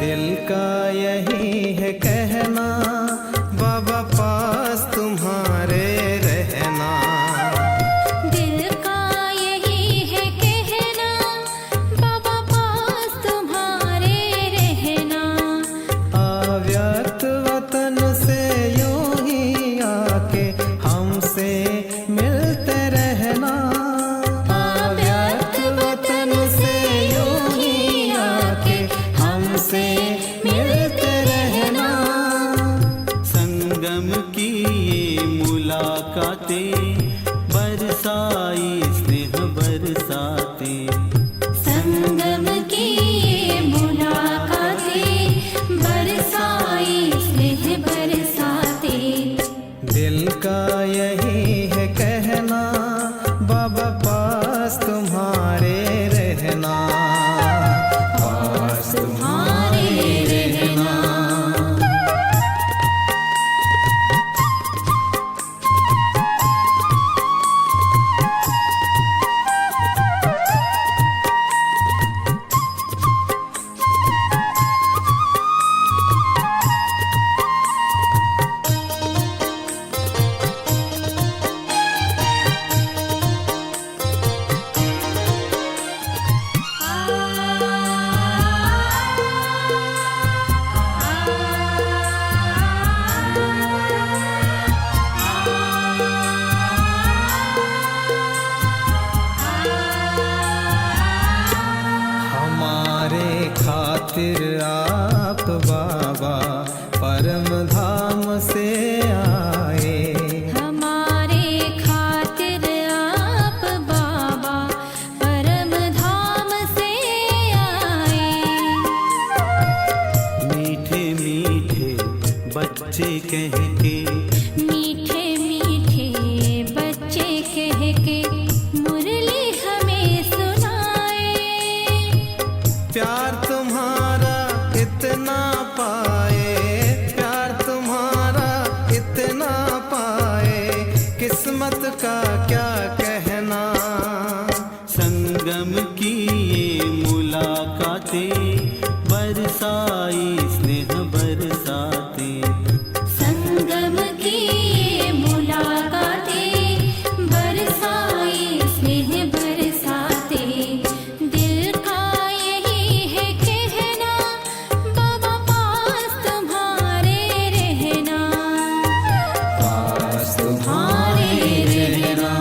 दिल का यही है कहना, बाबा पास तुम्हारे रहना। दिल का यही है कहना, बाबा पास तुम्हारे रहना। अव्यक्त वतन से यूं ही आके हमसे मिलते रहना। अव्यक्त वतन से यूं ही आके हमसे मिलते रहना। संगम की ये मुलाकातें बरसाई स्नेह बरसाते। संगम की ये मुलाकातें बरसाई स्नेह बरसाते। दिल का यही है कहना, बाबा पास तुम्हारे रहना। पास तुम्हारे रहना। हमारे खातिर आप बाबा परम धाम से आए। हमारे खातिर आप बाबा परम धाम से आए। मीठे मीठे बच्चे कह के, मीठे मीठे बच्चे कह के मुरली हमें सुनाए। प्यार तुम्हारा इतना पाए, प्यार तुम्हारा इतना पाए, किस्मत का क्या कहना। संगम की ये मुलाकातें बरसाई स्नेह बरसाते। संगम की ये मुलाकातें बरसाई स्नेह बरसाते। दिल का यही है कहना, बाबा पास तुम्हारे रहना। पास तुम्हारे रहना।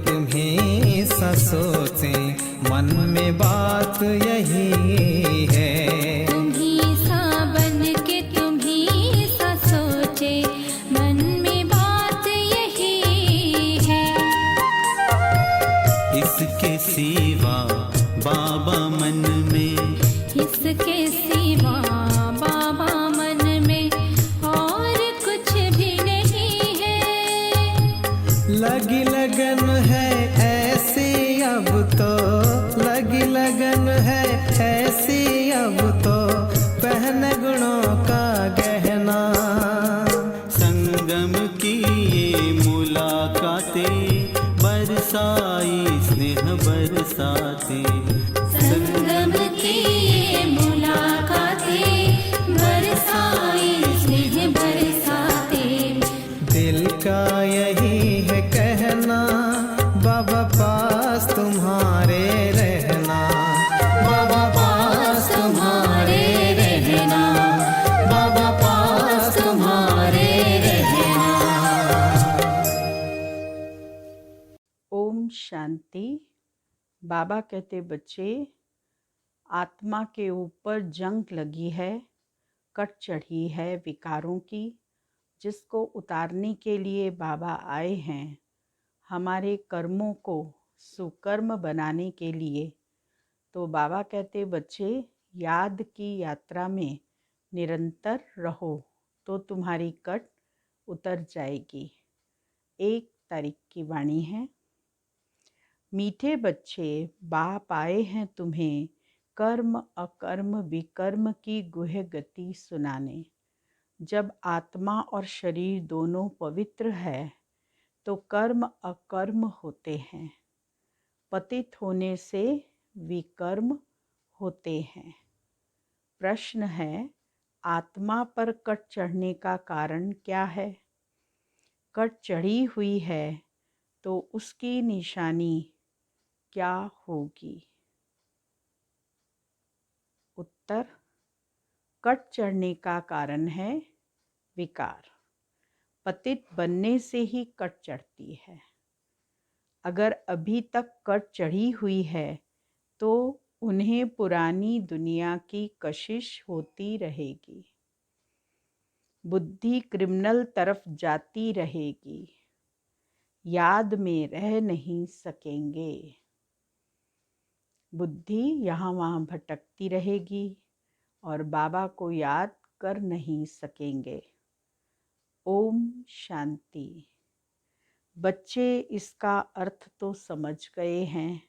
तुम्हीं सा सोचे, मन में बात यही है। तुम्हीं सा बन के तुम्हीं सा सोचे, मन में बात यही है। इसके सिवा बाबा मन में, इसके सिवा बाबा मन में और कुछ भी नहीं है। लगी लगन है ऐसी अब तो, लगी लगन है ऐसी अब तो, पहन गुणों का गहना। संगम की ये मुलाकातें बरसाई स्नेह बरसाते। संगम की ये मुलाकात शांति। बाबा कहते बच्चे, आत्मा के ऊपर जंग लगी है, कट चढ़ी है विकारों की, जिसको उतारने के लिए बाबा आए हैं, हमारे कर्मों को सुकर्म बनाने के लिए। तो बाबा कहते बच्चे, याद की यात्रा में निरंतर रहो तो तुम्हारी कट उतर जाएगी। 1 तारीख की वाणी है। मीठे बच्चे, बाप आए हैं तुम्हें कर्म अकर्म विकर्म की गुह्य गति सुनाने। जब आत्मा और शरीर दोनों पवित्र है तो कर्म अकर्म होते हैं। पतित होने से विकर्म होते हैं। प्रश्न है, आत्मा पर कट चढ़ने का कारण क्या है? कट चढ़ी हुई है तो उसकी निशानी क्या होगी? उत्तर, कट चढ़ने का कारण है विकार। पतित बनने से ही कट चढ़ती है। अगर अभी तक कट चढ़ी हुई है तो उन्हें पुरानी दुनिया की कशिश होती रहेगी। बुद्धि क्रिमिनल तरफ जाती रहेगी। याद में रह नहीं सकेंगे। बुद्धि यहाँ वहाँ भटकती रहेगी और बाबा को याद कर नहीं सकेंगे। ओम शांति। बच्चे इसका अर्थ तो समझ गए हैं।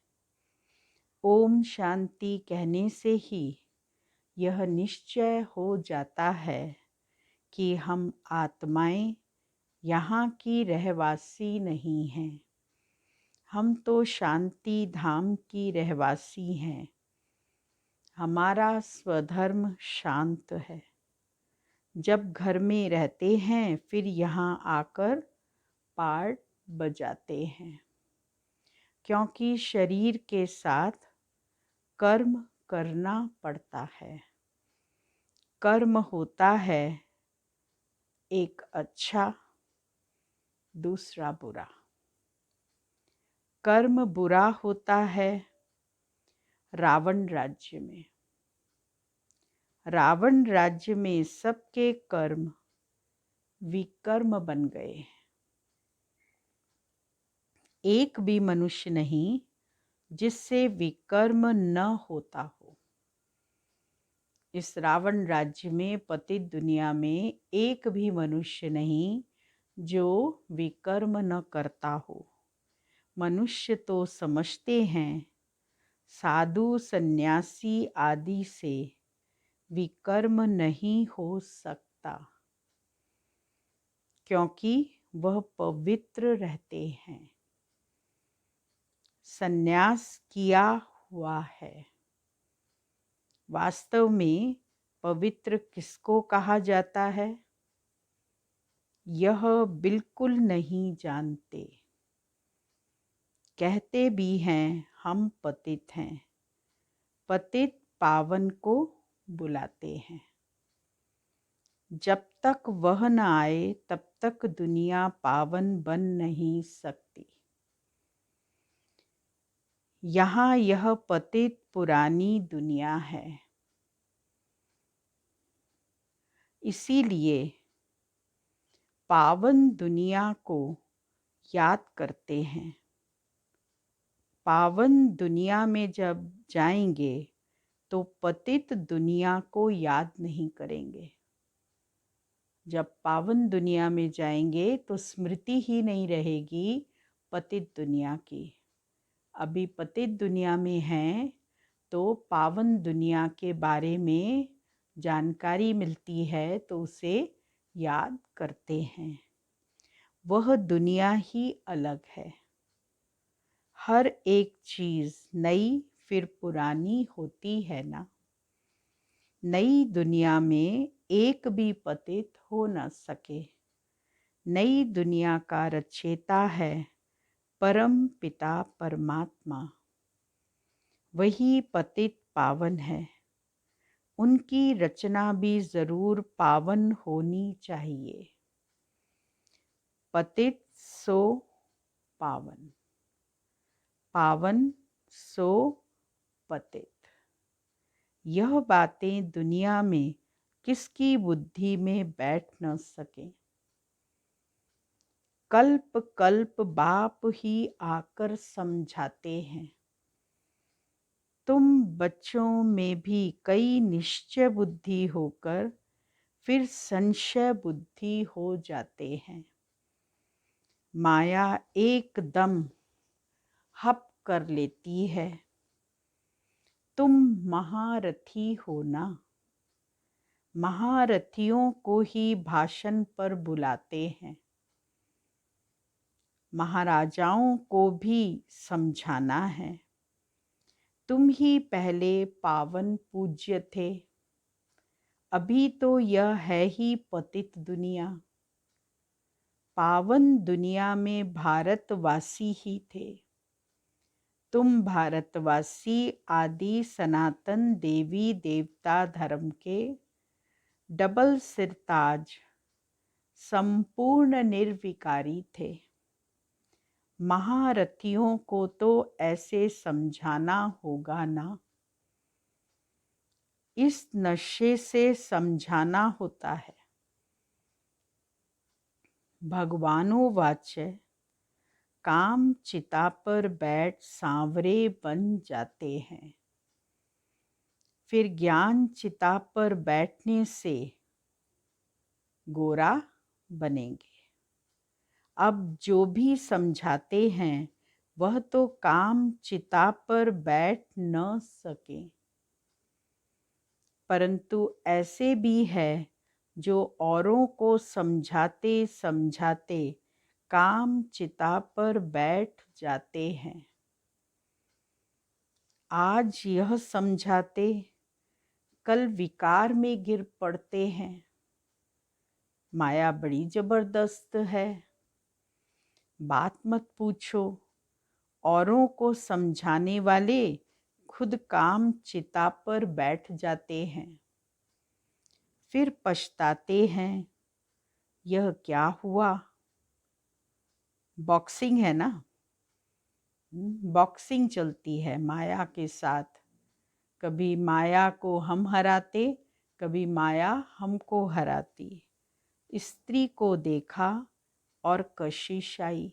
ओम शांति कहने से ही यह निश्चय हो जाता है कि हम आत्माएं यहाँ की रहवासी नहीं हैं। हम तो शांति धाम की रहवासी हैं। हमारा स्वधर्म शांत है। जब घर में रहते हैं फिर यहाँ आकर पार्ट बजाते हैं, क्योंकि शरीर के साथ कर्म करना पड़ता है। कर्म होता है एक अच्छा, दूसरा बुरा। कर्म बुरा होता है रावण राज्य में। रावण राज्य में सबके कर्म विकर्म बन गए। एक भी मनुष्य नहीं जिससे विकर्म न होता हो। इस रावण राज्य में पतित दुनिया में एक भी मनुष्य नहीं जो विकर्म न करता हो। मनुष्य तो समझते हैं साधु सन्यासी आदि से विकर्म नहीं हो सकता, क्योंकि वह पवित्र रहते हैं, सन्यास किया हुआ है। वास्तव में पवित्र किसको कहा जाता है, यह बिल्कुल नहीं जानते। कहते भी हैं हम पतित हैं। पतित पावन को बुलाते हैं। जब तक वह न आए तब तक दुनिया पावन बन नहीं सकती। यहाँ यह पतित पुरानी दुनिया है। इसीलिए पावन दुनिया को याद करते हैं। पावन दुनिया में जब जाएंगे तो पतित दुनिया को याद नहीं करेंगे। जब पावन दुनिया में जाएंगे तो स्मृति ही नहीं रहेगी पतित दुनिया की। अभी पतित दुनिया में हैं तो पावन दुनिया के बारे में जानकारी मिलती है तो उसे याद करते हैं। वह दुनिया ही अलग है। हर एक चीज़ नई फिर पुरानी होती है ना। नई दुनिया में एक भी पतित हो न सके। नई दुनिया का रचयिता है परम पिता परमात्मा। वही पतित पावन है। उनकी रचना भी ज़रूर पावन होनी चाहिए। पतित सो पावन। पावन सो पतित। यह बातें दुनिया में किसकी बुद्धि में बैठ न सके। कल्प कल्प बाप ही आकर समझाते हैं। तुम बच्चों में भी कई निश्चय बुद्धि होकर फिर संशय बुद्धि हो जाते हैं। माया एकदम हप कर लेती है। तुम महारथी हो ना। महारथियों को ही भाषण पर बुलाते हैं। महाराजाओं को भी समझाना है। तुम ही पहले पावन पूज्य थे, अभी तो यह है ही पतित दुनिया। पावन दुनिया में भारतवासी ही थे। तुम भारतवासी आदि सनातन देवी देवता धर्म के डबल सिरताज संपूर्ण निर्विकारी थे। महारथियों को तो ऐसे समझाना होगा ना। इस नशे से समझाना होता है। भगवानोवाच काम चिता पर बैठ सांवरे बन जाते हैं, फिर ज्ञान चिता पर बैठने से गोरा बनेंगे। अब जो भी समझाते हैं वह तो काम चिता पर बैठ न सके, परंतु ऐसे भी है जो औरों को समझाते समझाते काम चिता पर बैठ जाते हैं। आज यह समझाते कल विकार में गिर पड़ते हैं। माया बड़ी जबरदस्त है। बात मत पूछो। औरों को समझाने वाले खुद काम चिता पर बैठ जाते हैं, फिर पछताते हैं। यह क्या हुआ? बॉक्सिंग है ना, बॉक्सिंग चलती है माया के साथ। कभी माया को हम हराते, कभी माया हमको हराती। स्त्री को देखा और कशिश आई,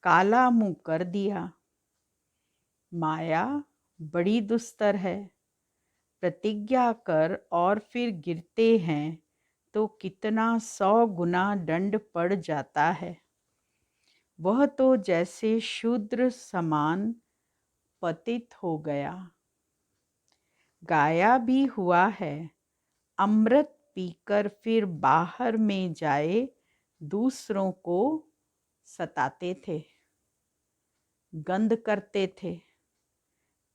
काला मुंह कर दिया। माया बड़ी दुस्तर है। प्रतिज्ञा कर और फिर गिरते हैं तो कितना 100 गुना दंड पड़ जाता है। वह तो जैसे शूद्र समान पतित हो गया। गाया भी हुआ है, अमृत पीकर फिर बाहर में जाए दूसरों को सताते थे, गंध करते थे।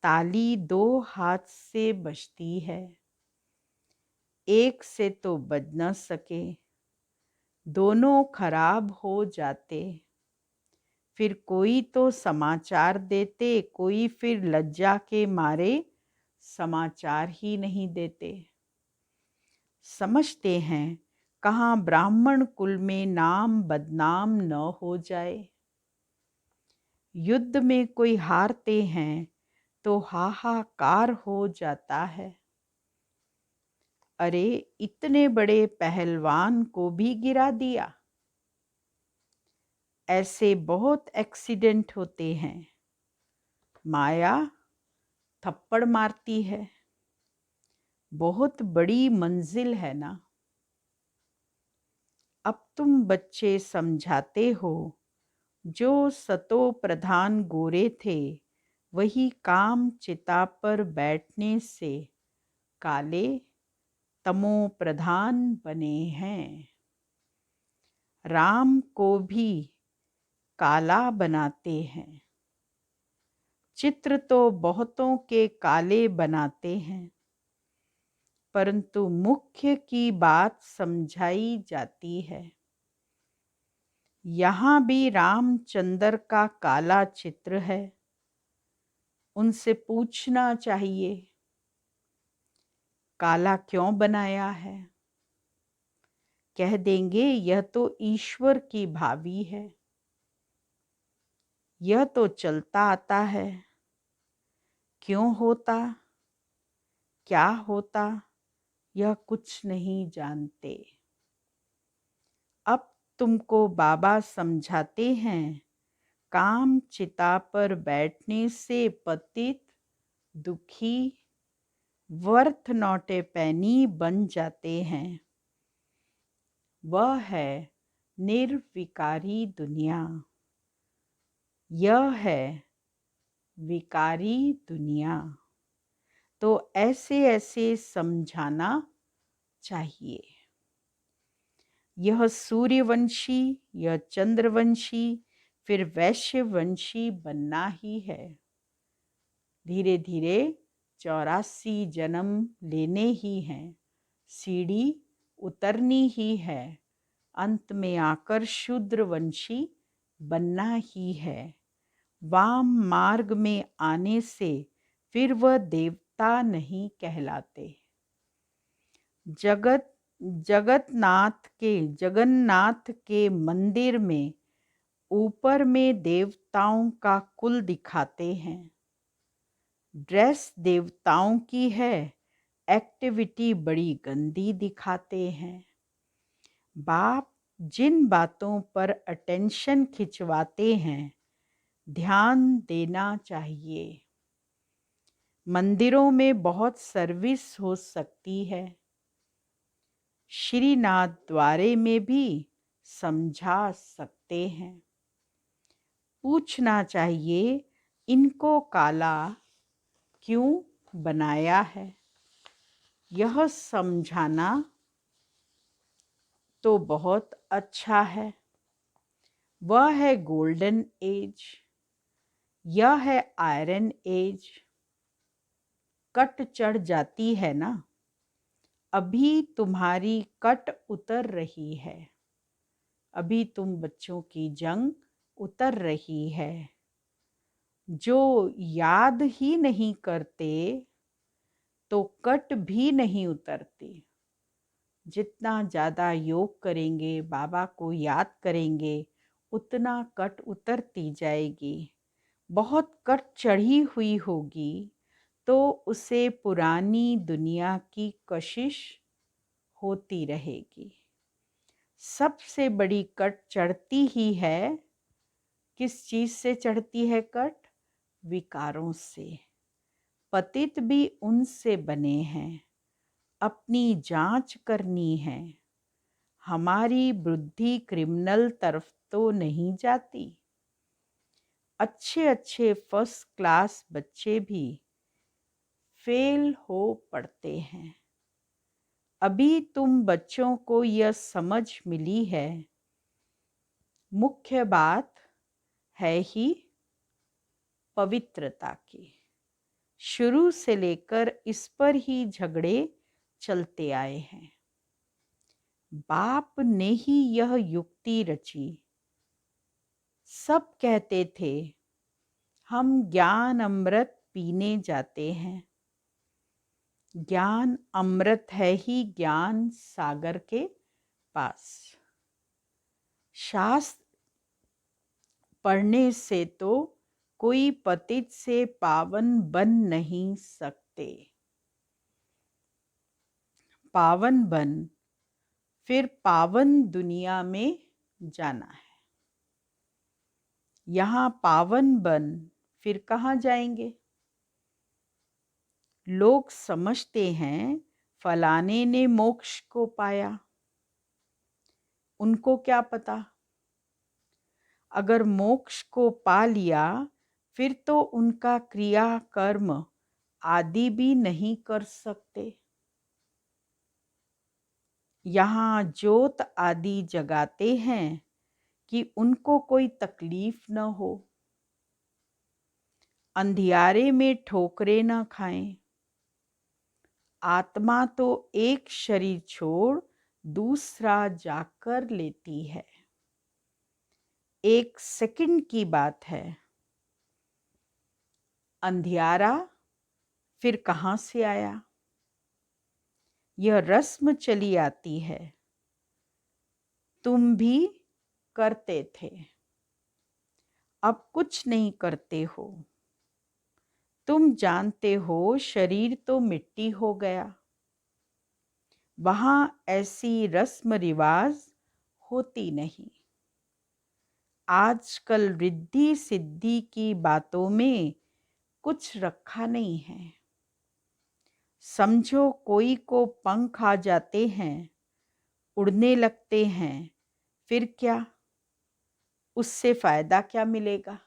ताली 2 हाथ से बजती है, एक से तो बज न सके। दोनों खराब हो जाते। फिर कोई तो समाचार देते, कोई फिर लज्जा के मारे समाचार ही नहीं देते। समझते हैं कहाँ ब्राह्मण कुल में नाम बदनाम न हो जाए। युद्ध में कोई हारते हैं तो हाहाकार हो जाता है। अरे इतने बड़े पहलवान को भी गिरा दिया। ऐसे बहुत एक्सीडेंट होते हैं। माया थप्पड़ मारती है। बहुत बड़ी मंजिल है ना। अब तुम बच्चे समझाते हो, जो सतो प्रधान गोरे थे वही काम चिता पर बैठने से काले तमो प्रधान बने हैं। राम को भी काला बनाते हैं। चित्र तो बहुतों के काले बनाते हैं, परंतु मुख्य की बात समझाई जाती है। यहाँ भी रामचंद्र का काला चित्र है। उनसे पूछना चाहिए काला क्यों बनाया है। कह देंगे यह तो ईश्वर की भावी है। यह तो चलता आता है, क्यों होता, क्या होता, यह कुछ नहीं जानते। अब तुमको बाबा समझाते हैं, काम चिता पर बैठने से पतित, दुखी, वर्थ नॉट ए पेनी बन जाते हैं। वह है निर्विकारी दुनिया। यह है विकारी दुनिया। तो ऐसे ऐसे समझाना चाहिए। यह सूर्यवंशी, यह चंद्रवंशी, फिर वैश्यवंशी बनना ही है। धीरे धीरे 84 जन्म लेने ही हैं, सीढ़ी उतरनी ही है, अंत में आकर शूद्रवंशी बनना ही है। वाम मार्ग में आने से फिर वह देवता नहीं कहलाते। जगन्नाथ के मंदिर में ऊपर में देवताओं का कुल दिखाते हैं। ड्रेस देवताओं की है, एक्टिविटी बड़ी गंदी दिखाते हैं। बाप जिन बातों पर अटेंशन खिंचवाते हैं, ध्यान देना चाहिए। मंदिरों में बहुत सर्विस हो सकती है। श्रीनाथ द्वारे में भी समझा सकते हैं। पूछना चाहिए, इनको काला क्यों बनाया है? यह समझाना तो बहुत अच्छा है। वह है गोल्डन एज, यह है आयरन एज। कट चढ़ जाती है ना, अभी तुम्हारी कट उतर रही है। अभी तुम बच्चों की जंग उतर रही है। जो याद ही नहीं करते तो कट भी नहीं उतरती। जितना ज़्यादा योग करेंगे, बाबा को याद करेंगे, उतना कट उतरती जाएगी। बहुत कट चढ़ी हुई होगी तो उसे पुरानी दुनिया की कशिश होती रहेगी। सबसे बड़ी कट चढ़ती ही है। किस चीज़ से चढ़ती है कट? विकारों से। पतित भी उनसे बने हैं। अपनी जांच करनी है। हमारी बुद्धि क्रिमिनल तरफ तो नहीं जाती। अच्छे अच्छे फर्स्ट क्लास बच्चे भी फेल हो पड़ते हैं। अभी तुम बच्चों को यह समझ मिली है। मुख्य बात है ही पवित्रता की। शुरू से लेकर इस पर ही झगड़े चलते आए हैं। बाप ने ही यह युक्ति रची। सब कहते थे, हम ज्ञान अमृत पीने जाते हैं। ज्ञान अमृत है ही ज्ञान सागर के पास। शास्त्र पढ़ने से तो कोई पतित से पावन बन नहीं सकते। पावन बन फिर पावन दुनिया में जाना है। यहाँ पावन बन फिर कहाँ जाएंगे? लोग समझते हैं फलाने ने मोक्ष को पाया। उनको क्या पता? अगर मोक्ष को पा लिया फिर तो उनका क्रिया कर्म आदि भी नहीं कर सकते। यहाँ ज्योत आदि जगाते हैं कि उनको कोई तकलीफ न हो, अंधियारे में ठोकरे न खाएं। आत्मा तो एक शरीर छोड़ दूसरा जाकर लेती है। एक सेकंड की बात है। अंधियारा फिर कहाँ से आया? यह रस्म चली आती है। तुम भी करते थे। अब कुछ नहीं करते हो। तुम जानते हो शरीर तो मिट्टी हो गया। वहाँ ऐसी रस्म रिवाज होती नहीं। आजकल रिद्धि सिद्धि की बातों में कुछ रखा नहीं है। समझो कोई को पंख आ जाते हैं, उड़ने लगते हैं, फिर क्या? उससे फायदा क्या मिलेगा?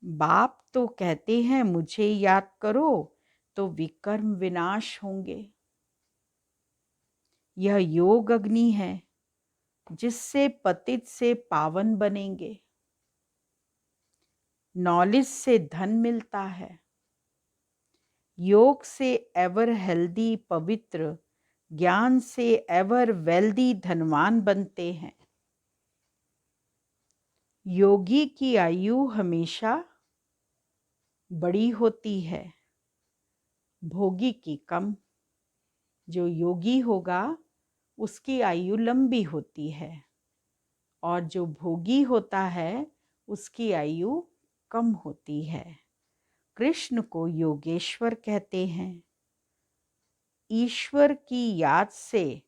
बाप तो कहते हैं मुझे याद करो तो विकर्म विनाश होंगे। यह योग अग्नि है जिससे पतित से पावन बनेंगे। नॉलेज से धन मिलता है। योग से एवर हेल्दी पवित्र, ज्ञान से एवर वेल्दी धनवान बनते हैं। योगी की आयु हमेशा बड़ी होती है, भोगी की कम। जो योगी होगा उसकी आयु लंबी होती है और जो भोगी होता है उसकी आयु कम होती है। कृष्ण को योगेश्वर कहते हैं। ईश्वर की याद से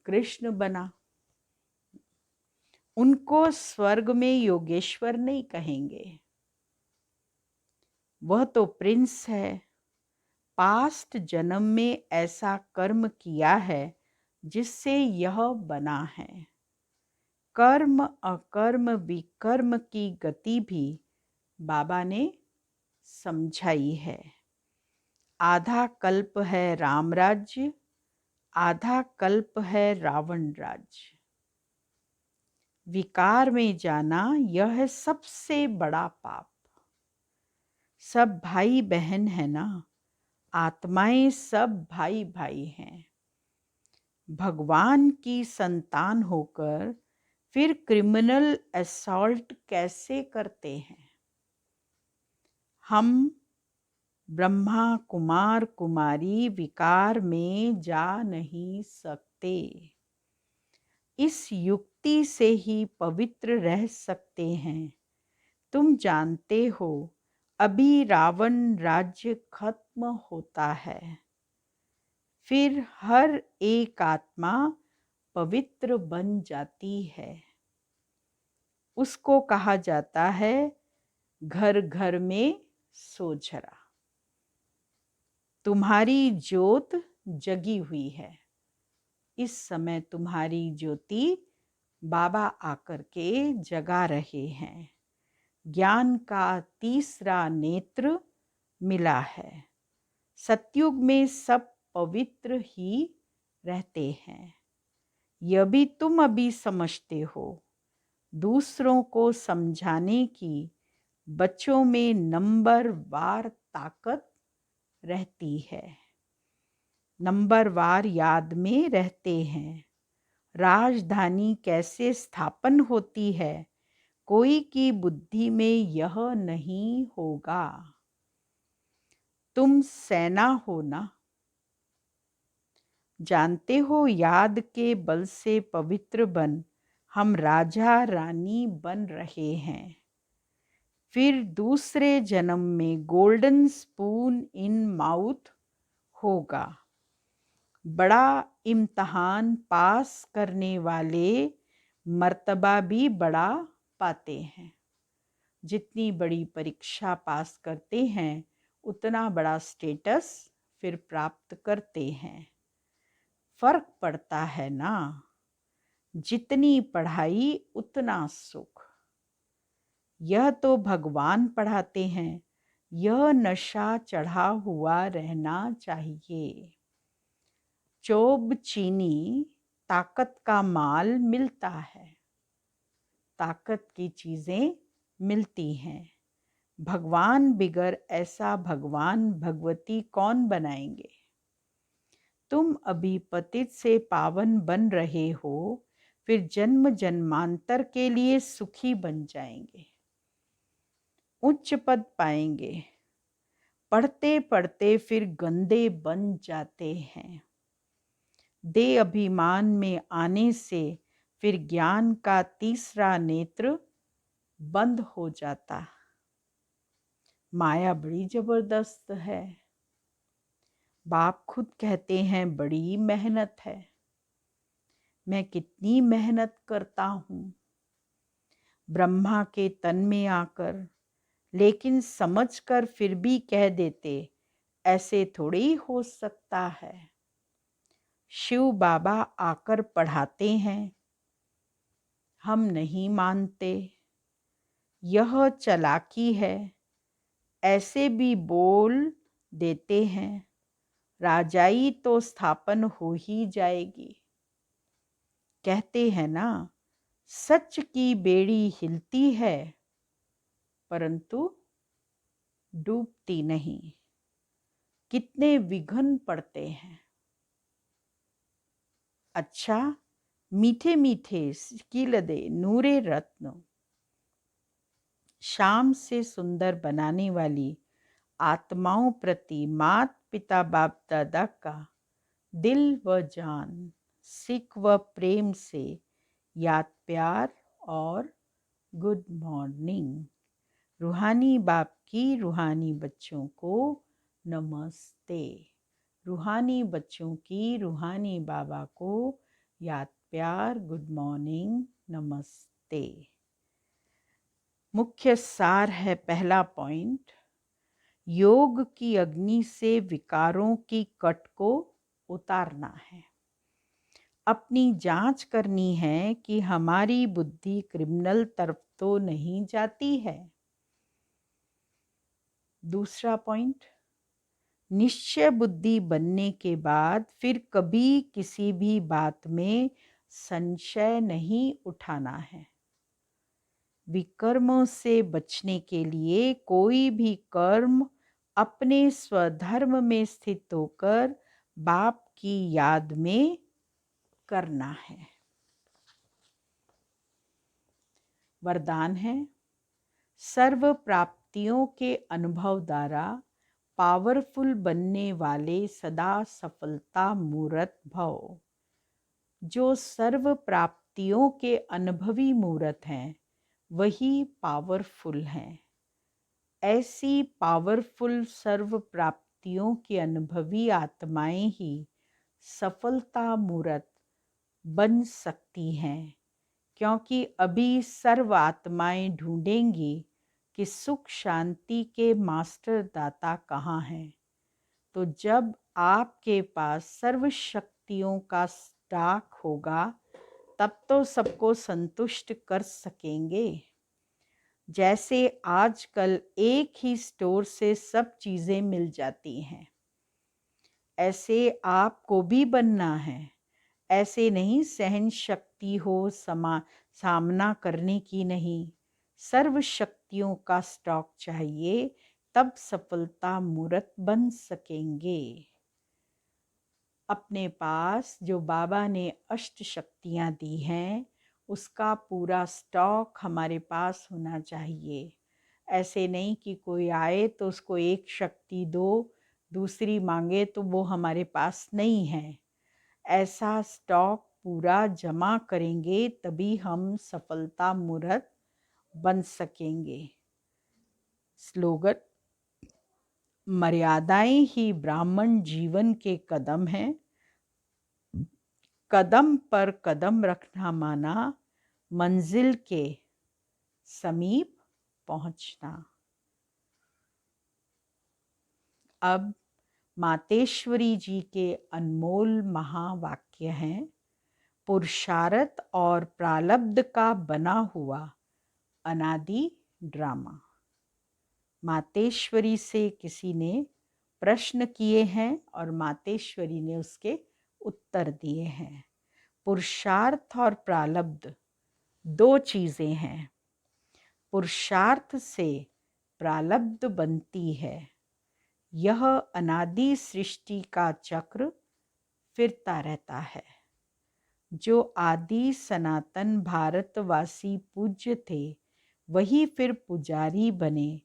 कृष्ण बना। उनको स्वर्ग में योगेश्वर नहीं कहेंगे, वह तो प्रिंस है। पास्ट जन्म में ऐसा कर्म किया है जिससे यह बना है। कर्म अकर्म विकर्म की गति भी बाबा ने समझाई है। आधा कल्प है राम राज्य, आधा कल्प है रावण राज्य। विकार में जाना यह है सबसे बड़ा पाप। सब भाई बहन है ना, आत्माएं सब भाई भाई हैं। भगवान की संतान होकर फिर क्रिमिनल असॉल्ट कैसे करते हैं? हम ब्रह्मा कुमार कुमारी विकार में जा नहीं सकते। इस युक्ति से ही पवित्र रह सकते हैं। तुम जानते हो अभी रावण राज्य खत्म होता है, फिर हर एक आत्मा पवित्र बन जाती है। उसको कहा जाता है घर घर में सोझरा। तुम्हारी ज्योत जगी हुई है। इस समय तुम्हारी ज्योति बाबा आकर के जगा रहे हैं। ज्ञान का तीसरा नेत्र मिला है। सतयुग में सब पवित्र ही रहते हैं। यह भी तुम अभी समझते हो। दूसरों को समझाने की बच्चों में नंबर वार ताकत रहती है। नंबर वार याद में रहते हैं। राजधानी कैसे स्थापन होती है, कोई की बुद्धि में यह नहीं होगा। तुम सेना हो ना, जानते हो याद के बल से पवित्र बन हम राजा रानी बन रहे हैं। फिर दूसरे जन्म में गोल्डन स्पून इन माउथ होगा। बड़ा इम्तहान पास करने वाले मर्तबा भी बड़ा पाते हैं। जितनी बड़ी परीक्षा पास करते हैं उतना बड़ा स्टेटस फिर प्राप्त करते हैं। फर्क पड़ता है ना, जितनी पढ़ाई उतना सुख। यह तो भगवान पढ़ाते हैं, यह नशा चढ़ा हुआ रहना चाहिए। चोब चीनी ताकत का माल मिलता है, ताकत की चीजें मिलती हैं। भगवान बिगर ऐसा भगवान भगवती कौन बनाएंगे? तुम अभी पतित से पावन बन रहे हो, फिर जन्म जन्मांतर के लिए सुखी बन जाएंगे, उच्च पद पाएंगे। पढ़ते पढ़ते फिर गंदे बन जाते हैं। देह अभिमान में आने से फिर ज्ञान का तीसरा नेत्र बंद हो जाता। माया बड़ी जबरदस्त है। बाप खुद कहते हैं बड़ी मेहनत है। मैं कितनी मेहनत करता हूँ ब्रह्मा के तन में आकर, लेकिन समझकर फिर भी कह देते ऐसे थोड़ी हो सकता है। शिव बाबा आकर पढ़ाते हैं, हम नहीं मानते। यह चालाकी है। ऐसे भी बोल देते हैं राजाई तो स्थापन हो ही जाएगी। कहते हैं ना, सच की बेड़ी हिलती है परंतु डूबती नहीं। कितने विघ्न पड़ते हैं। अच्छा, मीठे मीठे कीलदे नूरे रत्न शाम से सुंदर बनाने वाली आत्माओं प्रति मात पिता बाप दादा का दिल व जान, सिख व प्रेम से याद प्यार और गुड मॉर्निंग। रूहानी बाप की रूहानी बच्चों को नमस्ते। रूहानी बच्चों की रूहानी बाबा को याद प्यार, गुड मॉर्निंग, नमस्ते। मुख्य सार है पहला पॉइंट, योग की अग्नि से विकारों की कट को उतारना है। अपनी जांच करनी है कि हमारी बुद्धि क्रिमिनल तरफ तो नहीं जाती है। दूसरा पॉइंट, निश्चय बुद्धि बनने के बाद फिर कभी किसी भी बात में संशय नहीं उठाना है। विकर्मों से बचने के लिए कोई भी कर्म अपने स्वधर्म में स्थित होकर बाप की याद में करना है। वरदान है, सर्व प्राप्तियों के अनुभव द्वारा पावरफुल बनने वाले सदा सफलता मूर्त भव। जो सर्व प्राप्तियों के अनुभवी मूर्त हैं वही पावरफुल हैं। ऐसी पावरफुल सर्व प्राप्तियों की अनुभवी आत्माएं ही सफलता मूर्त बन सकती हैं, क्योंकि अभी सर्व आत्माएं ढूंढेंगी कि सुख शांति के मास्टर दाता कहाँ हैं। तो जब आपके पास सर्व शक्तियों का स्टॉक होगा तब तो सबको संतुष्ट कर सकेंगे। जैसे आजकल एक ही स्टोर से सब चीज़ें मिल जाती हैं, ऐसे आपको भी बनना है। ऐसे नहीं सहन शक्ति हो सामना करने की नहीं, सर्व शक्तियों का स्टॉक चाहिए, तब सफलता मूर्त बन सकेंगे। अपने पास जो बाबा ने अष्ट शक्तियाँ दी हैं उसका पूरा स्टॉक हमारे पास होना चाहिए। ऐसे नहीं कि कोई आए तो उसको एक शक्ति दो, दूसरी मांगे तो वो हमारे पास नहीं है। ऐसा स्टॉक पूरा जमा करेंगे तभी हम सफलता मूर्त बन सकेंगे। स्लोगन, मर्यादाएं ही ब्राह्मण जीवन के कदम हैं। कदम पर कदम रखना माना मंजिल के समीप पहुंचना। अब मातेश्वरी जी के अनमोल महावाक्य हैं, पुरुषार्थ और प्रारब्ध का बना हुआ अनादि ड्रामा। मातेश्वरी से किसी ने प्रश्न किए हैं और मातेश्वरी ने उसके उत्तर दिए हैं। पुरुषार्थ और प्रारब्ध दो चीज़ें हैं। पुरुषार्थ से प्रारब्ध बनती है। यह अनादि सृष्टि का चक्र फिरता रहता है। जो आदि सनातन भारतवासी पूज्य थे वही फिर पुजारी बने,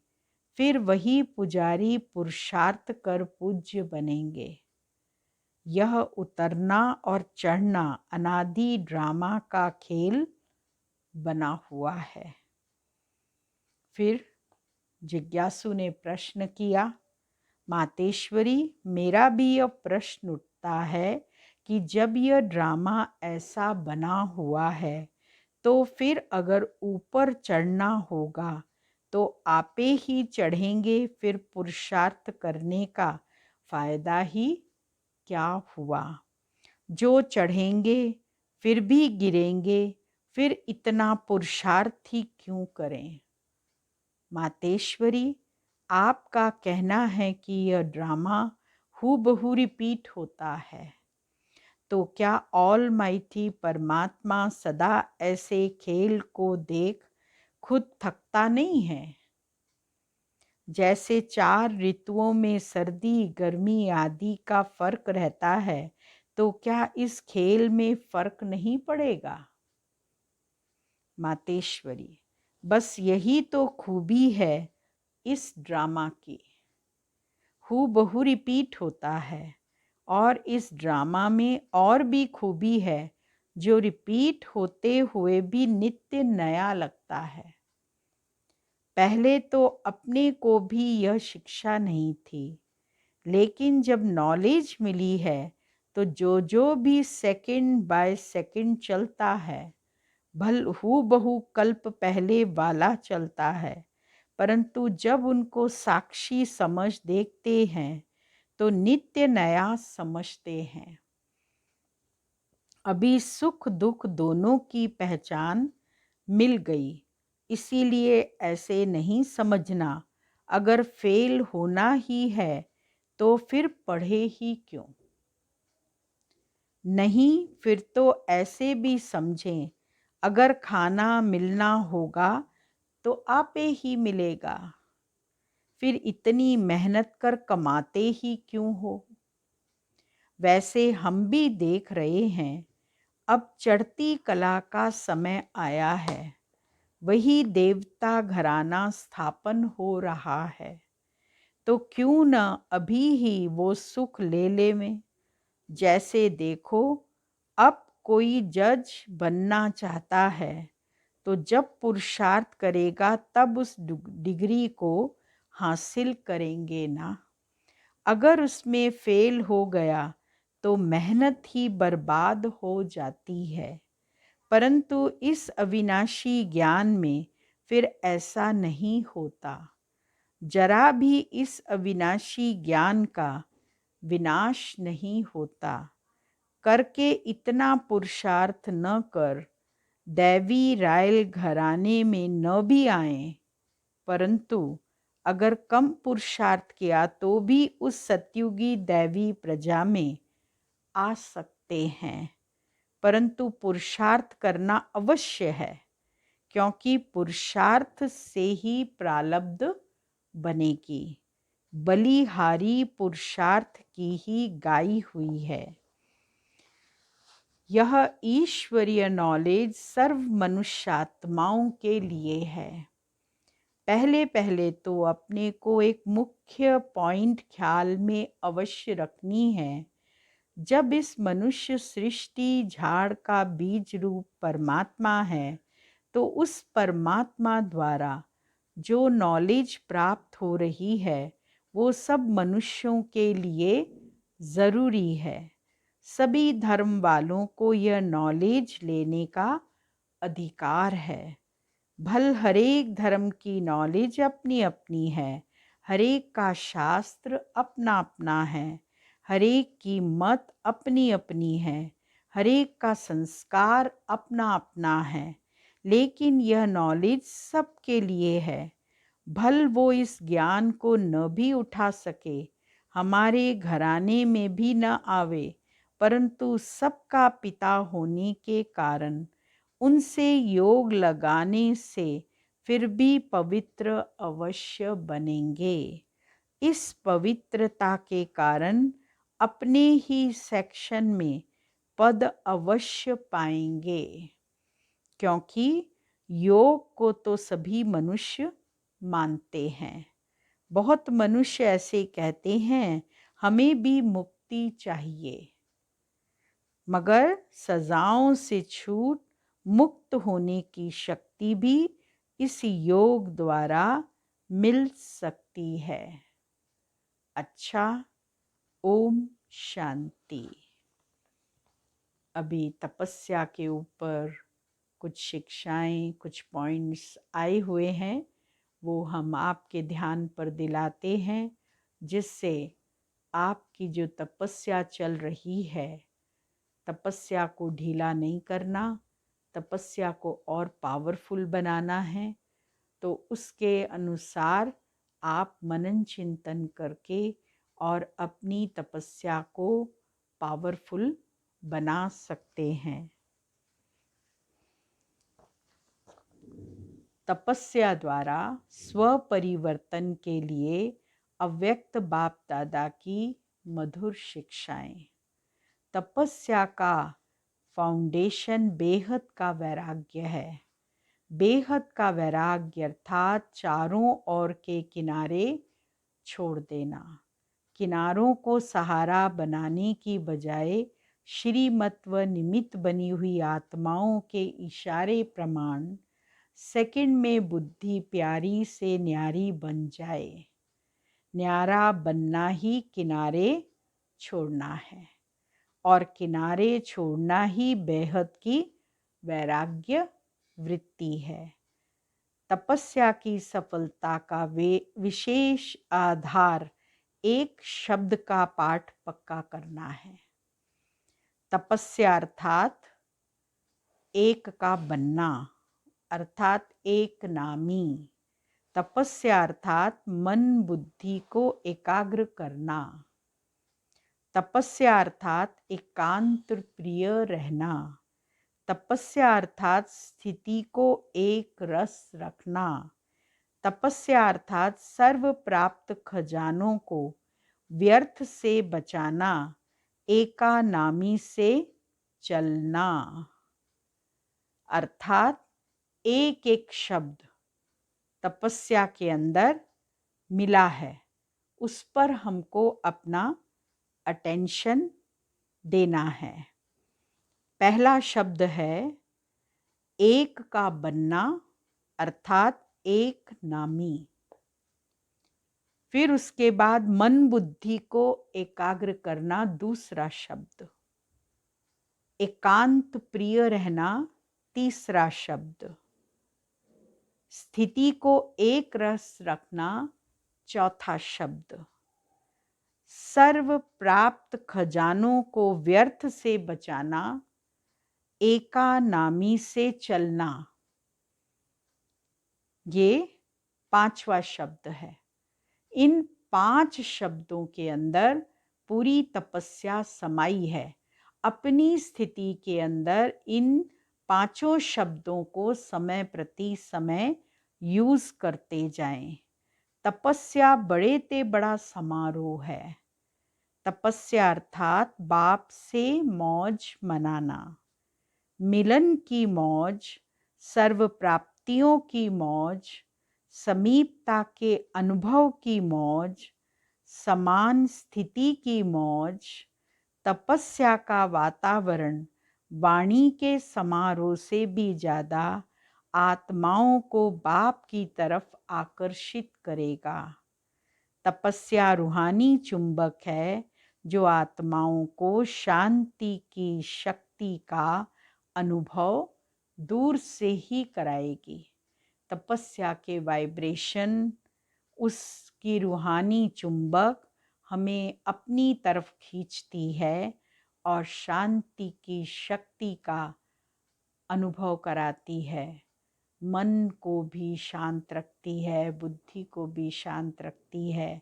फिर वही पुजारी पुरुषार्थ कर पूज्य बनेंगे। यह उतरना और चढ़ना अनादि ड्रामा का खेल बना हुआ है। फिर जिज्ञासु ने प्रश्न किया, मातेश्वरी, मेरा भी यह प्रश्न उठता है कि जब यह ड्रामा ऐसा बना हुआ है तो फिर अगर ऊपर चढ़ना होगा तो आपे ही चढ़ेंगे, फिर पुरुषार्थ करने का फायदा ही क्या हुआ? जो चढ़ेंगे फिर भी गिरेंगे, फिर इतना पुरुषार्थ ही क्यों करें? मातेश्वरी, आपका कहना है कि यह ड्रामा हूबहू रिपीट होता है, तो क्या ऑल माइटी परमात्मा सदा ऐसे खेल को देख खुद थकता नहीं है? जैसे 4 ऋतुओं में सर्दी, गर्मी आदि का फर्क रहता है, तो क्या इस खेल में फर्क नहीं पड़ेगा? मातेश्वरी, बस यही तो खूबी है इस ड्रामा की, हूबहू रिपीट होता है। और इस ड्रामा में और भी खूबी है जो रिपीट होते हुए भी नित्य नया लगता है। पहले तो अपने को भी यह शिक्षा नहीं थी, लेकिन जब नॉलेज मिली है तो जो भी सेकंड बाय सेकंड चलता है, भल हूबहू कल्प पहले वाला चलता है, परंतु जब उनको साक्षी समझ देखते हैं तो नित्य नया समझते हैं। अभी सुख दुख दोनों की पहचान मिल गई, इसीलिए ऐसे नहीं समझना अगर फेल होना ही है तो फिर पढ़े ही क्यों? नहीं, फिर तो ऐसे भी समझें, अगर खाना मिलना होगा तो आपे ही मिलेगा, फिर इतनी मेहनत कर कमाते ही क्यों हो? वैसे हम भी देख रहे हैं, अब चढ़ती कला का समय आया है, वही देवता घराना स्थापन हो रहा है, तो क्यों न अभी ही वो सुख ले लेवें। जैसे देखो, अब कोई जज बनना चाहता है तो जब पुरुषार्थ करेगा तब उस डिग्री को हासिल करेंगे ना। अगर उसमें फेल हो गया तो मेहनत ही बर्बाद हो जाती है, परंतु इस अविनाशी ज्ञान में फिर ऐसा नहीं होता। जरा भी इस अविनाशी ज्ञान का विनाश नहीं होता। करके इतना पुरुषार्थ न कर दैवी रायल घराने में न भी आए, परंतु अगर कम पुरुषार्थ किया तो भी उस सतयुगी दैवी प्रजा में आ सकते हैं, परंतु पुरुषार्थ करना अवश्य है, क्योंकि पुरुषार्थ से ही प्रारब्ध बनेगी। बलिहारी पुरुषार्थ की ही गाई हुई है। यह ईश्वरीय नॉलेज सर्व मनुष्यात्माओं के लिए है। पहले पहले तो अपने को एक मुख्य पॉइंट ख्याल में अवश्य रखनी है। जब इस मनुष्य सृष्टि झाड़ का बीज रूप परमात्मा है, तो उस परमात्मा द्वारा जो नॉलेज प्राप्त हो रही है वो सब मनुष्यों के लिए ज़रूरी है। सभी धर्म वालों को यह नॉलेज लेने का अधिकार है। भल हरेक धर्म की नॉलेज अपनी अपनी है, हरेक का शास्त्र अपना अपना है, हरेक की मत अपनी अपनी है, हरेक का संस्कार अपना अपना है, लेकिन यह नॉलेज सबके लिए है। भल वो इस ज्ञान को न भी उठा सके, हमारे घराने में भी न आवे, परंतु सबका पिता होने के कारण उनसे योग लगाने से फिर भी पवित्र अवश्य बनेंगे। इस पवित्रता के कारण अपने ही सेक्शन में पद अवश्य पाएंगे, क्योंकि योग को तो सभी मनुष्य मानते हैं। बहुत मनुष्य ऐसे कहते हैं, हमें भी मुक्ति चाहिए, मगर सजाओं से छूट मुक्त होने की शक्ति भी इस योग द्वारा मिल सकती है। अच्छा, ओम शांति। अभी तपस्या के ऊपर कुछ शिक्षाएं, कुछ पॉइंट्स आए हुए हैं, वो हम आपके ध्यान पर दिलाते हैं, जिससे आपकी जो तपस्या चल रही है, तपस्या को ढीला नहीं करना, तपस्या को और पावरफुल बनाना है। तो उसके अनुसार आप मनन चिंतन करके और अपनी तपस्या को पावरफुल बना सकते हैं। तपस्या द्वारा स्व परिवर्तन के लिए अव्यक्त बाप दादा की मधुर शिक्षाएं। तपस्या का फाउंडेशन बेहद का वैराग्य है। बेहद का वैराग्य अर्थात चारों ओर के किनारे छोड़ देना। किनारों को सहारा बनाने की बजाय श्रीमत व निमित्त बनी हुई आत्माओं के इशारे प्रमाण सेकंड में बुद्धि प्यारी से न्यारी बन जाए। न्यारा बनना ही किनारे छोड़ना है, और किनारे छोड़ना ही बेहद की वैराग्य वृत्ति है। तपस्या की सफलता का विशेष आधार एक शब्द का पाठ पक्का करना है। तपस्या अर्थात एक का बनना, अर्थात एक नामी। तपस्या अर्थात मन बुद्धि को एकाग्र करना। तपस्या अर्थात एकांत प्रिय रहना। तपस्या अर्थात स्थिति को एक रस रखना। तपस्या अर्थात सर्व प्राप्त खजानों को व्यर्थ से बचाना, एका नामी से चलना। अर्थात एक एक शब्द तपस्या के अंदर मिला है, उस पर हमको अपना अटेंशन देना है। पहला शब्द है एक का बनना, अर्थात एक नामी। फिर उसके बाद मन बुद्धि को एकाग्र करना, दूसरा शब्द। एकांत प्रिय रहना, तीसरा शब्द। स्थिति को एक रस रखना, चौथा शब्द। सर्व प्राप्त खजानों को व्यर्थ से बचाना, एका नामी से चलना, ये पांचवा शब्द है। इन 5 शब्दों के अंदर पूरी तपस्या समाई है। अपनी स्थिति के अंदर इन 5 शब्दों को समय प्रति समय यूज करते जाएं। तपस्या बड़े ते बड़ा समारोह है। तपस्या अर्थात बाप से मौज मनाना, मिलन की मौज, सर्व प्राप्तियों की मौज, समीपता के अनुभव की मौज, समान स्थिति की मौज। तपस्या का वातावरण वाणी के समारोह से भी ज़्यादा आत्माओं को बाप की तरफ आकर्षित करेगा। तपस्या रूहानी चुंबक है जो आत्माओं को शांति की शक्ति का अनुभव दूर से ही कराएगी। तपस्या के वाइब्रेशन, उसकी रूहानी चुंबक हमें अपनी तरफ खींचती है और शांति की शक्ति का अनुभव कराती है। मन को भी शांत रखती है, बुद्धि को भी शांत रखती है,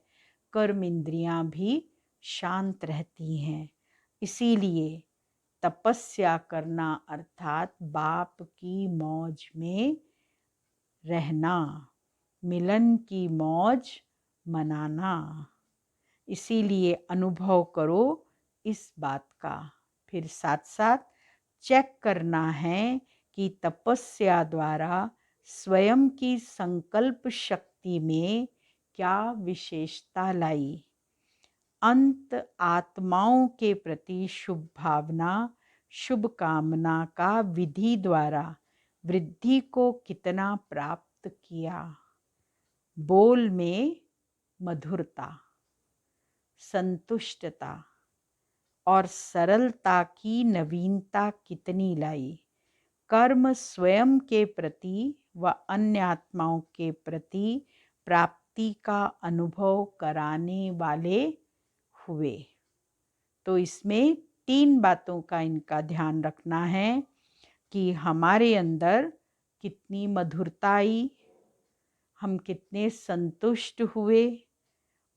कर्म इंद्रियां भी शांत रहती हैं। इसीलिए तपस्या करना अर्थात बाप की मौज में रहना, मिलन की मौज मनाना। इसीलिए अनुभव करो इस बात का। फिर साथ साथ चेक करना है कि तपस्या द्वारा स्वयं की संकल्प शक्ति में क्या विशेषता लाई। अंत आत्माओं के प्रति शुभ भावना, शुभ कामना का विधि द्वारा वृद्धि को कितना प्राप्त प्राप्त किया। बोल में मधुरता, संतुष्टता और सरलता की नवीनता कितनी लाई। कर्म स्वयं के प्रति व अन्य आत्माओं के प्रति प्राप्ति का अनुभव कराने वाले हुए। तो इसमें 3 बातों का इनका ध्यान रखना है कि हमारे अंदर कितनी मधुरता आई, हम कितने संतुष्ट हुए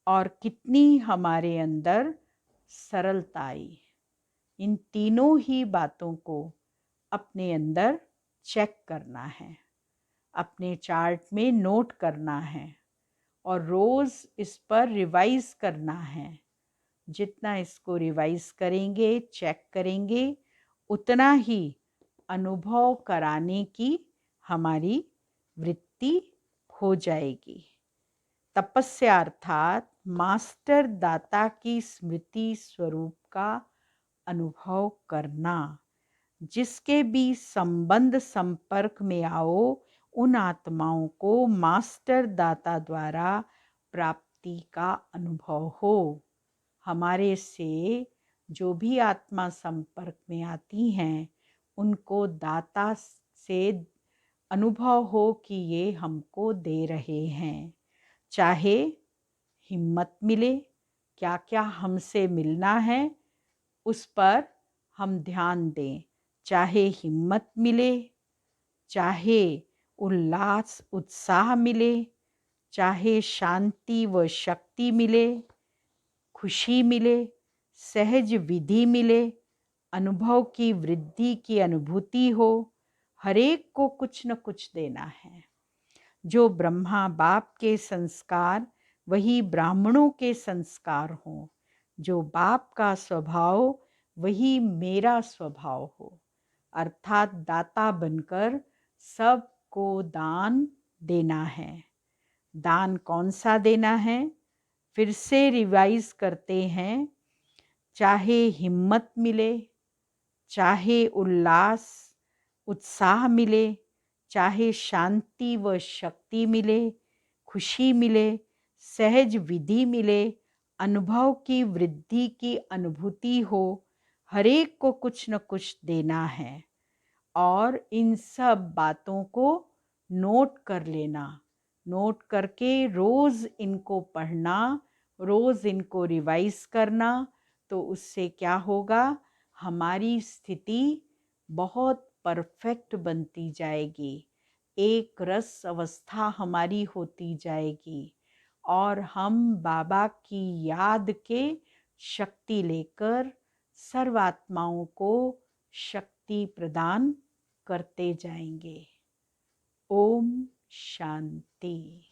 और कितनी हमारे अंदर सरलता आई। इन तीनों ही बातों को अपने अंदर चेक करना है, अपने चार्ट में नोट करना है और रोज़ इस पर रिवाइज करना है। जितना इसको रिवाइज करेंगे, चेक करेंगे, उतना ही अनुभव कराने की हमारी वृत्ति हो जाएगी। तपस्या अर्थात मास्टर दाता की स्मृति स्वरूप का अनुभव करना। जिसके भी संबंध संपर्क में आओ, उन आत्माओं को मास्टर दाता द्वारा प्राप्ति का अनुभव हो। हमारे से जो भी आत्मा संपर्क में आती हैं, उनको दाता से अनुभव हो कि ये हमको दे रहे हैं। चाहे हिम्मत मिले, क्या क्या हमसे मिलना है उस पर हम ध्यान दें। चाहे हिम्मत मिले, चाहे उल्लास उत्साह मिले, चाहे शांति व शक्ति मिले, खुशी मिले, सहज विधि मिले, अनुभव की वृद्धि की अनुभूति हो, हर एक को कुछ न कुछ देना है। जो ब्रह्मा बाप के संस्कार वही ब्राह्मणों के संस्कार हों। जो बाप का स्वभाव वही मेरा स्वभाव हो, अर्थात दाता बनकर सबको दान देना है। दान कौन सा देना है? फिर से रिवाइज करते हैं। चाहे हिम्मत मिले, चाहे उल्लास उत्साह मिले, चाहे शांति व शक्ति मिले, खुशी मिले, सहज विधि मिले, अनुभव की वृद्धि की अनुभूति हो, हर एक को कुछ न कुछ देना है। और इन सब बातों को नोट कर लेना, नोट करके रोज़ इनको पढ़ना, रोज़ इनको रिवाइज करना। तो उससे क्या होगा? हमारी स्थिति बहुत परफेक्ट बनती जाएगी, एक रस अवस्था हमारी होती जाएगी और हम बाबा की याद के शक्ति लेकर सर्वात्माओं को शक्ति प्रदान करते जाएंगे। ओम शांति।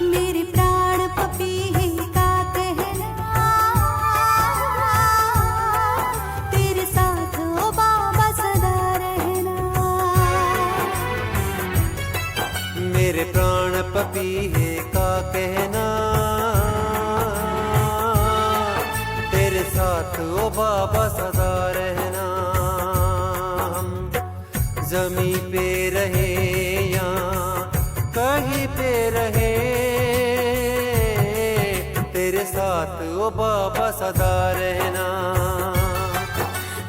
मेरे प्राण पपीहे का कहना, तेरे साथ ओ बाबा सदा रहना। मेरे प्राण पपीहे का कहना, तेरे साथ ओ बाबा सदा रहना। हम जमी पे रहे या कहीं पे रहे, तेरे साथ ओ बाबा सदा रहना।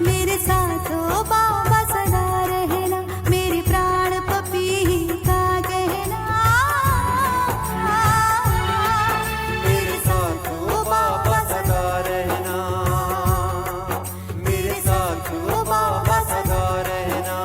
मेरे साथ ओ बाबा सदा रहना। मेरे प्राण पपीहे का कहना, मेरे साथ ओ बाबा सदा रहना। मेरे साथ ओ बाबा सदा रहना।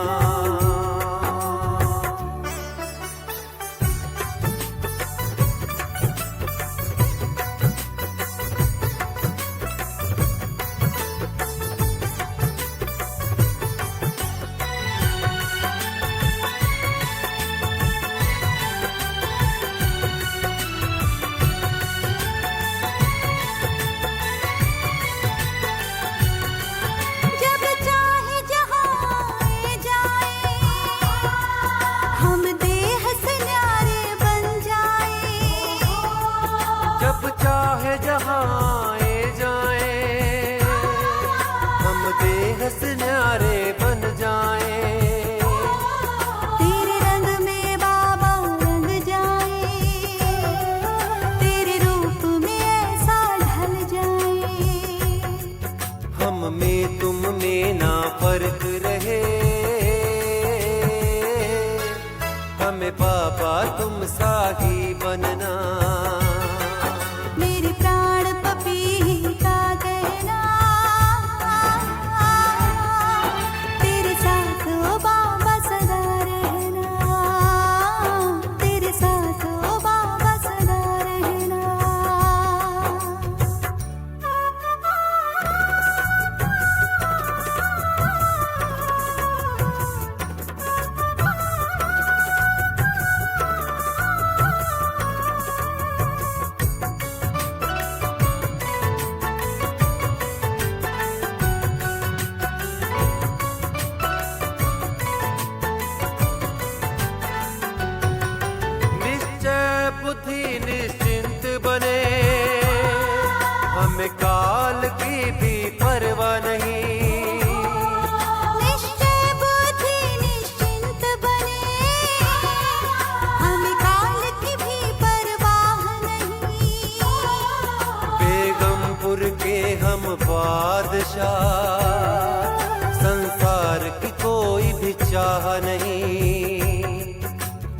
चाह नहीं।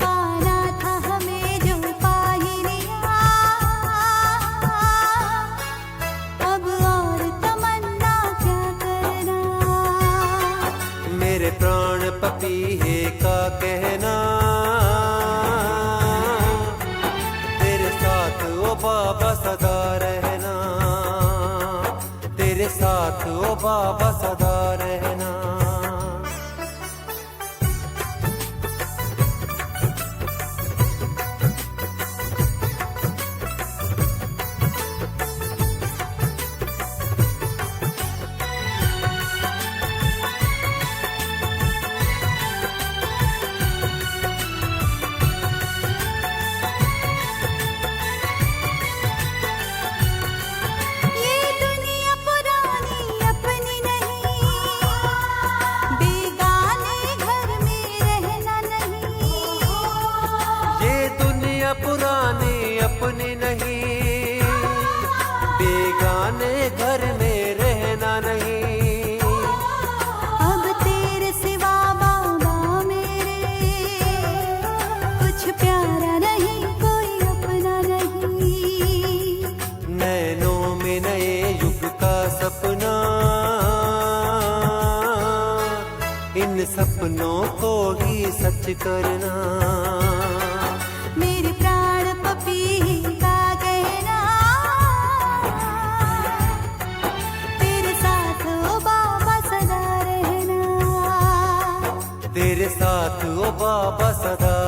पाना था हमें जो पा ही लिया, अब और तमन्ना क्या करना। मेरे प्राण पपीहे का कहना, तेरे साथ ओ बाबा सदा रहना, तेरे साथ ओ बाबा सदा रहना। ये दुनिया पुरानी अपनी नहीं, बेगाने घर में रहना नहीं। ये दुनिया पुरानी अपनी नहीं, बेगाने घर में रहना नहीं। अब तेरे सिवा बाबा मेरे, कुछ प्यारा नहीं कोई अपना नहीं। नैनों में नए युग का सपना, इन सपनों को ही सच करना। मेरे प्राण पपीहे का कहना, तेरे साथ ओ बाबा सदा रहना। तेरे साथ ओ बाबा सदा